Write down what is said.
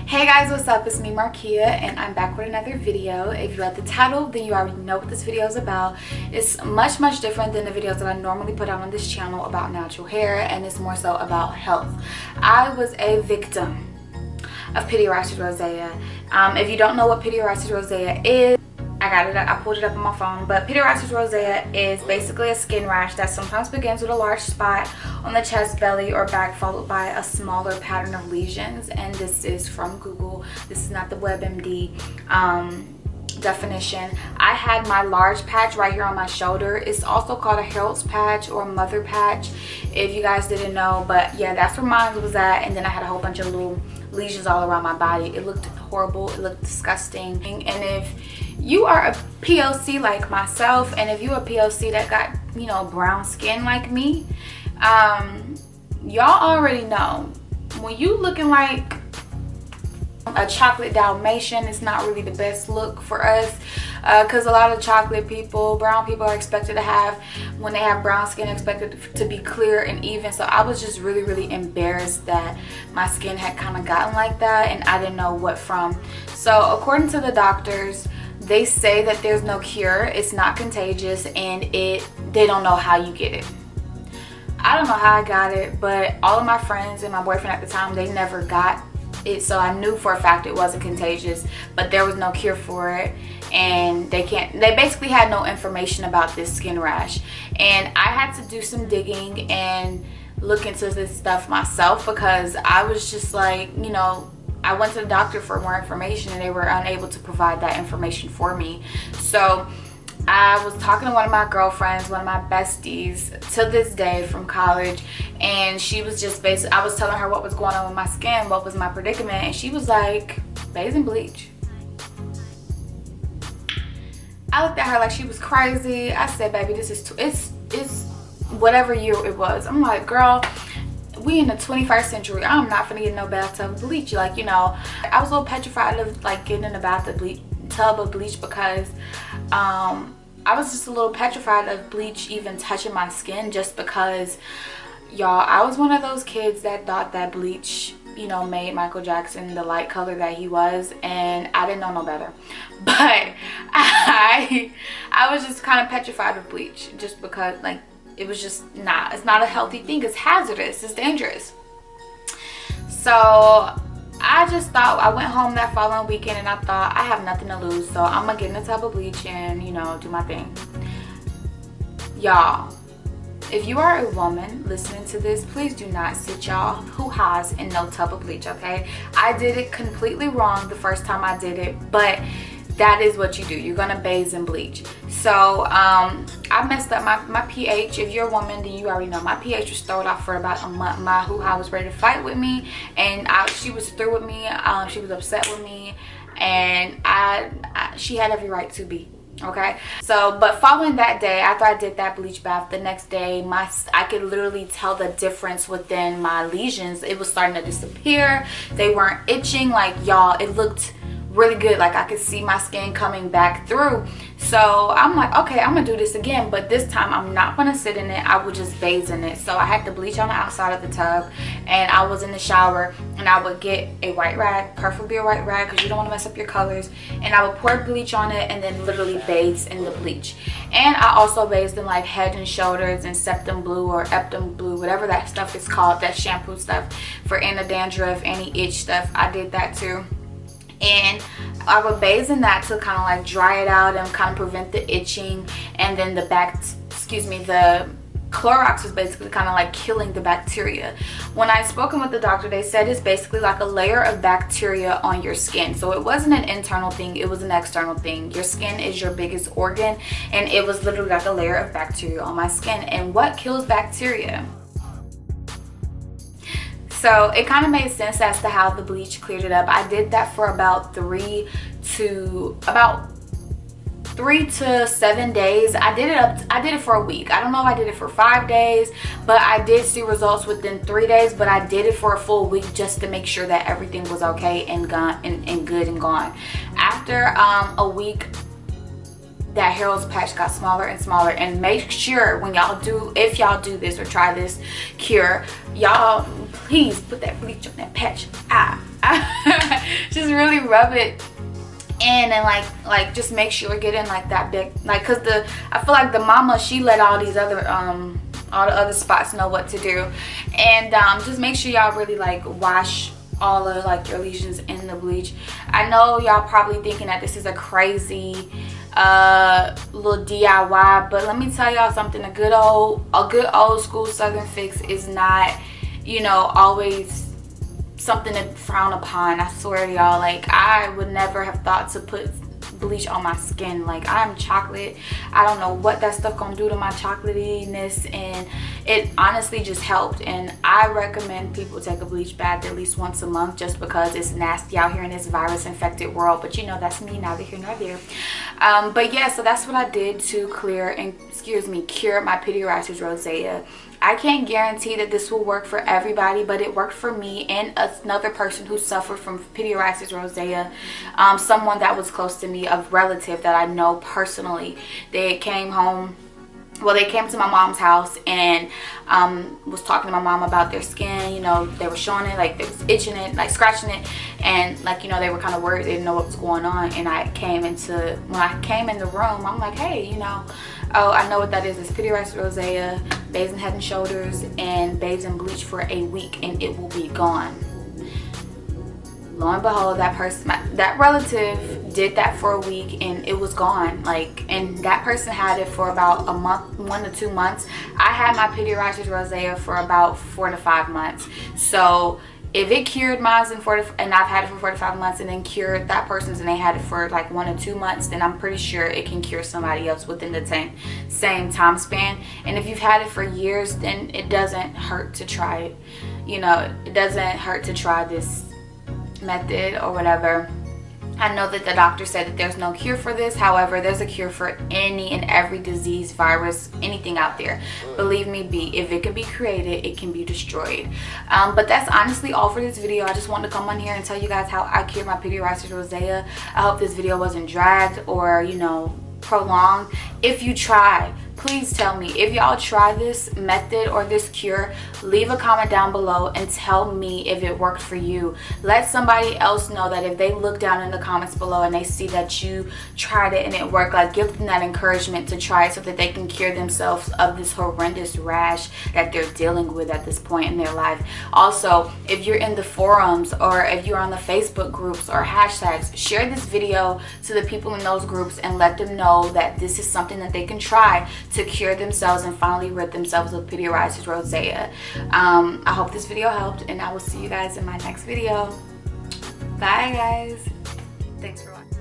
Hey guys, what's up? It's me, Markia, and I'm back with another video. If you read the title, then you already know what this video is about. It's much different than the videos that I normally put out on this channel about natural hair, and it's more so about health. I was a victim of pityriasis rosea. If you don't know what pityriasis rosea is, I pulled it up on my phone, but pityriasis rosea is basically a skin rash that sometimes begins with a large spot on the chest, belly, or back, followed by a smaller pattern of lesions. And this is from Google. This is not the WebMD definition. I had my large patch right here on my shoulder. It's also called a Herald's patch or mother patch, if you guys didn't know. But yeah, that's where mine was at. And then I had a whole bunch of little lesions all around my body. It looked horrible. It looked disgusting. And if you are a POC like myself, and if you're a POC that got, you know, brown skin like me, y'all already know when you looking like a chocolate Dalmatian, it's not really the best look for us, because a lot of chocolate people, brown people, are expected to have, when they have brown skin, expected to be clear and even. So I was just really embarrassed that my skin had kind of gotten like that, and I didn't know what from. So according to the doctors, they say that there's no cure, it's not contagious, and they don't know how you get it. I don't know how I got it, but all of my friends and my boyfriend at the time, they never got it, so I knew for a fact it wasn't contagious, but there was no cure for it, and they basically had no information about this skin rash. And I had to do some digging and look into this stuff myself, because I was just like, you know, I went to the doctor for more information and they were unable to provide that information for me. So I was talking to one of my girlfriends, one of my besties to this day from college, and she was just basically, I was telling her what was going on with my skin, what was my predicament, and she was like, bathe in bleach. I looked at her like she was crazy. I said, baby, this is it's whatever year it was. I'm like, girl, we in the 21st century. I'm not finna get no bathtub of bleach. Like, you know, I was a little petrified of like getting in the tub of bleach because I was just a little petrified of bleach even touching my skin, just because, y'all, I was one of those kids that thought that bleach, you know, made Michael Jackson the light color that he was, and I didn't know no better. But I was just kind of petrified of bleach, just because, like, it was just it's not a healthy thing. It's hazardous, it's dangerous. So I just thought, I went home that following weekend and I thought, I have nothing to lose, so I'm gonna get in a tub of bleach and, you know, do my thing. Y'all, if you are a woman listening to this, please do not sit y'all hoo-ha's in no tub of bleach, okay? I did it completely wrong the first time I did it, but that is what you do. You're gonna bathe in bleach. So I messed up my pH. If you're a woman, then you already know my pH was thrown off for about a month. My hoo-ha was ready to fight with me, and she was through with me. She was upset with me, and she had every right to be. Okay, so but following that day, after I did that bleach bath, the next day I could literally tell the difference within my lesions. It was starting to disappear. They weren't itching. Like, y'all, it looked really good. Like, I could see my skin coming back through. So I'm like, okay, I'm gonna do this again, but this time I'm not gonna sit in it. I would just bathe in it. So I had the bleach on the outside of the tub, and I was in the shower, and I would get a white rag, preferably a white rag, because you don't want to mess up your colors, and I would pour bleach on it and then literally bathe in the bleach. And I also bathed in like Head and Shoulders and Septum Blue or Eptum Blue, whatever that stuff is called, that shampoo stuff for anti-dandruff, anti-itch stuff. I did that too. And I would bathe in that to kind of like dry it out and kind of prevent the itching. And then the Clorox was basically kind of like killing the bacteria. When I spoken with the doctor, they said it's basically like a layer of bacteria on your skin. So it wasn't an internal thing, it was an external thing. Your skin is your biggest organ, and it was literally like a layer of bacteria on my skin. And what kills bacteria? So it kind of made sense as to how the bleach cleared it up. I did that for about 3 to 7 days. I did it for a week. I don't know if I did it for 5 days, but I did see results within 3 days. But I did it for a full week just to make sure that everything was okay and gone and good and gone. After a week, that Herald's patch got smaller and smaller. And make sure when y'all do, if y'all do this or try this cure, y'all please put that bleach on that patch. just really rub it in, and like just make sure you're getting like that big, like, because I feel like the mama, she let all these other all the other spots know what to do. And just make sure y'all really like wash all of like your lesions in the bleach. I know y'all probably thinking that this is a crazy little DIY, but let me tell y'all something. A good old school Southern fix is not, you know, always something to frown upon. I swear to y'all, like, I would never have thought to put bleach on my skin. Like, I'm chocolate. I don't know what that stuff gonna do to my chocolatiness, and it honestly just helped. And I recommend people take a bleach bath at least once a month, just because it's nasty out here in this virus infected world. But you know, that's me, neither here nor there. But yeah, so that's what I did to cure my pityriasis rosea. I can't guarantee that this will work for everybody, but it worked for me and another person who suffered from pityriasis rosea. Someone that was close to me, a relative that I know personally. They came home. Well, they came to my mom's house and was talking to my mom about their skin. You know, they were showing it, like they was itching it, like scratching it, and like, you know, they were kind of worried. They didn't know what was going on. And when I came in the room, I'm like, hey, you know, oh, I know what that is. It's pityriasis rosea. Bathe in Head and Shoulders and bathe in bleach for a week and it will be gone. Lo and behold, that relative did that for a week and it was gone. Like, and that person had it for about a month, 1 to 2 months. I had my pityriasis rosea for about 4 to 5 months. So if it cured mine and I've had it for 4 to 5 months, and then cured that person's and they had it for like 1 to 2 months, then I'm pretty sure it can cure somebody else within the same time span. And if you've had it for years, then it doesn't hurt to try it. You know, it doesn't hurt to try this method or whatever. I know that the doctor said that there's no cure for this. However, there's a cure for any and every disease, virus, anything out there. Believe me, if it can be created, it can be destroyed. But that's honestly all for this video. I just wanted to come on here and tell you guys how I cured my pityriasis rosea. I hope this video wasn't dragged or, you know, prolonged. If you try, please tell me. If y'all try this method or this cure, leave a comment down below and tell me if it worked for you. Let somebody else know that if they look down in the comments below and they see that you tried it and it worked, like, give them that encouragement to try it so that they can cure themselves of this horrendous rash that they're dealing with at this point in their life. Also, if you're in the forums or if you're on the Facebook groups or hashtags, share this video to the people in those groups and let them know that this is something that they can try to cure themselves and finally rid themselves of pityriasis rosea. I hope this video helped, and I will see you guys in my next video. Bye guys. Thanks for watching.